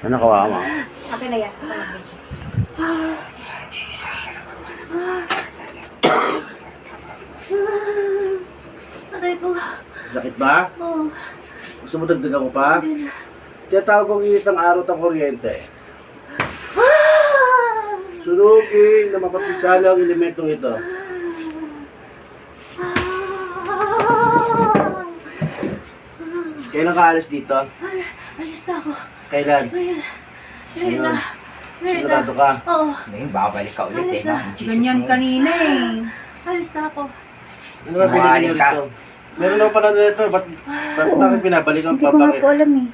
Ano kawawa mo? Okay na yan. Aray ko. Sakit ba? Oh. Gusto mo dagdagan ko pa? Tinatawag kong init ng araw ng kuryente. Sunugin na mapapisala ang elementong ito. Kailan ka alis dito? Alis na ako. Kailan? Ngayon. Ngayon Ayun. na. Ngayon na. Sigurado ka? Oo. Ngayon, babalik ka ulit Alis eh. No? na. Jesus Ganyan name. kanina eh. Alis na ako. Ano ba binigyan nyo rito? Meron ako pala nito. Bakit pinabalik ang Hindi ko nga papakit? po alam eh.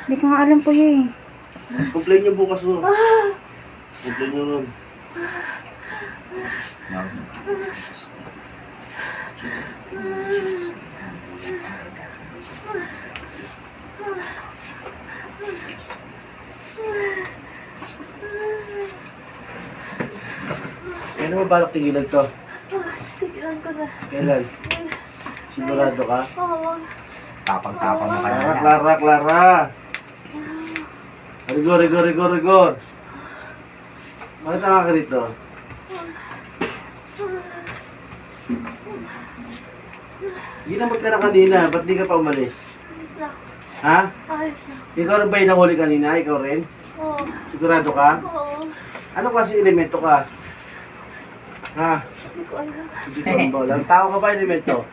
Hindi ko nga alam po yun eh. Complain nyo bukas nun. Complain nyo nun. No. Kailan mo balak tigilan to? Tigilan ko na. Kailan? Sigurado ka? Oo. Tapang-tapang mo Clara, kanina. Clara, Clara. Rigor, rigor, rigor, rigor. Bakit ka rito? Ginamot ka na kanina. Ba't di ka pa umalis? Alis na. Ha? Alis na. Ikaw rin ba yung nahuli kanina? Ikaw rin? Oo. Sigurado ka? Oo. Ano kasi elemento ka? Ha? Hindi ko alam. Hindi ko rin ba alam. Tao ka ba elemento?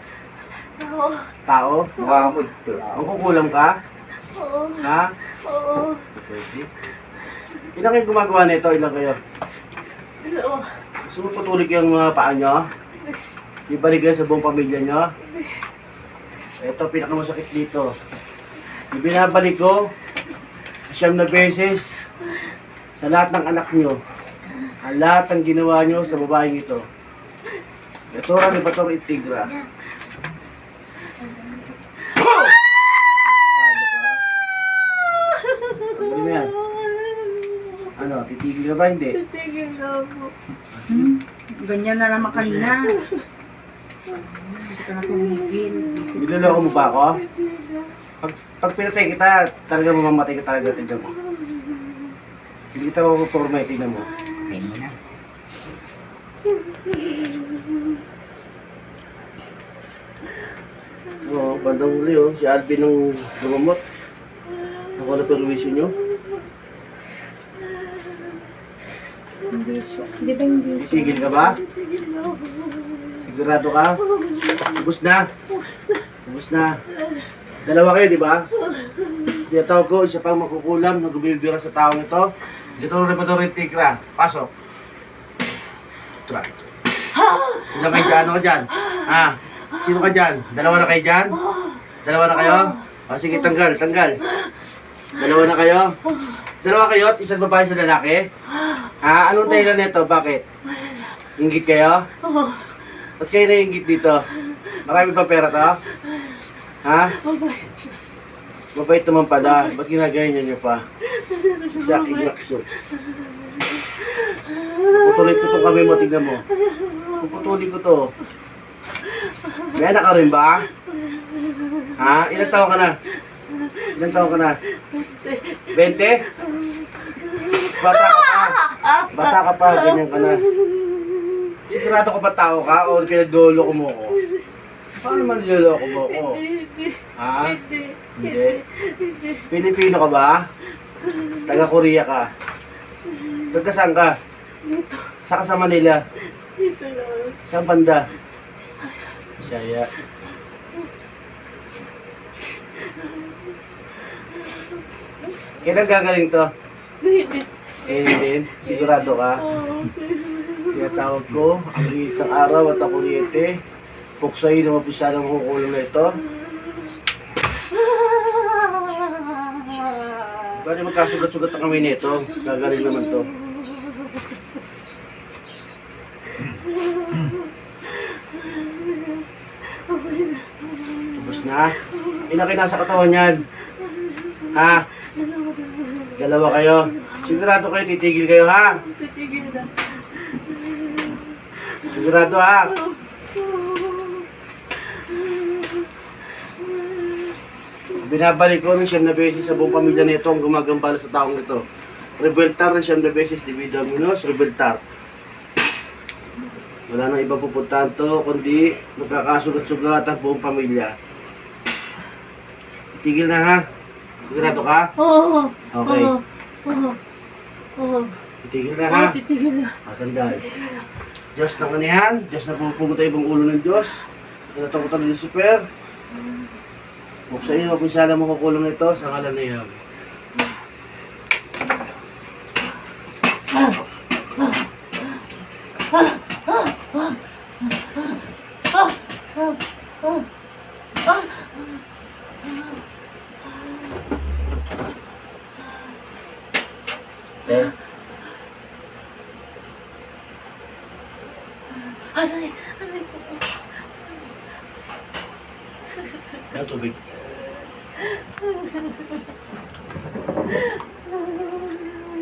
Oo. Tao? Mukha mo ito. Ang kukulam ka? Oo. Ha? Oo. Pwede. Ilan kayo gumagawa nito? Ilan kayo? Oo. Gusto mo patulik yung mga paa nyo? Ibalik yan sa buong pamilya nyo? Ito, pinakamasakit dito. Ibinabalik ko 9 na beses sa lahat ng anak nyo. Ang lahat ng ginawa nyo sa babaeng ito. Ito rin ni Bator Itigra. Tado ka? Ano mo yan? Ano, titigil ka ba? Hindi. Titigil na ako. Ganyan na naman kanina. Hindi ka na tumigil. Niloloko mo ba ako? Pag pinatay kita, talaga mamamatay ka talaga. Tignan mo. Hindi kita mapuporma, tignan mo. Ayun mo na. Oo, bandang huli oh. Si Alvin ang lumamot. Ako na perwisyo nyo. Hindi siya. Di ba hindi siya? Titigil ka ba? Titigil na ako. Sigurado ka? Ubus na. Ubus na. Dalawa kayo, di ba? Tinatawag ko, isa pang makukulam na gumibira sa taong ito. Dito rin pa rin tikra. Pasok. Tara. Ilan kayo dyan? Ano ka dyan? Ha? Sino ka dyan? Dalawa na kayo dyan? Dalawa na kayo? O sige, tanggal, tanggal. Dalawa na kayo? Dalawa kayo at isang babae sa lalaki? Ha? Anong dahilan nito? Bakit? Inggit kayo? Oo. Ba't kayo naiingit dito? Marami pa pera to? Ha? Mabait siya. Mabait naman pala. Ba't ginagayan niyo pa? Sa aking lakso. Puputulin ko itong kamay mo, tignan mo. Puputulin ko to. May anak ka rin ba? Ha? Ilang taon ka na? Ilang taon ka na? 20? Bata ka pa. Bata ka pa, ganyan ka na. Sigurado ka ba tao ka o pinagloloko mo ko? Paano man niloloko mo ko? Ha? Hindi. Pilipino ka ba? Taga-Korea ka? Saan ka? Dito. Saan ka sa Manila? Dito lang. Saan banda? Bisaya. Kailan gagaling to? Hindi. Din. Sigurado ka? Oo. Tinatawag ko, ang liit ng araw at ang kuryente. Puksay na mapisa ng kukulong na ito. Bali magkasugat-sugat ang kami nito. Gagaling naman to. Tapos na. Ilan kayo nasa katawan yan? Ha? Dalawa kayo. Sigurado kayo, titigil kayo ha? Titigil na. Sigurado ha? Binabalik ko ng 9 na beses sa buong pamilya nito ang gumagambala sa taong ito. Rebeltar ng 9 na beses, Divido Minos, Rebeltar. Wala nang ibang pupuntahan to, kundi magkakasugat-sugat ang buong pamilya. Tigil na ha. Sigurado ka? Oo. Okay. Oo. Oo. Tigil na ha. Titigil na. Sandal. Diyos ng kanihan, Diyos na pumupugot tayo ibang ulo ng Diyos. Tinatakutan ng Lucifer. Buksan iyo, kung sana makukulong ito sa ngalan na Yahweh. Aray, aray ko. Yan, tubig.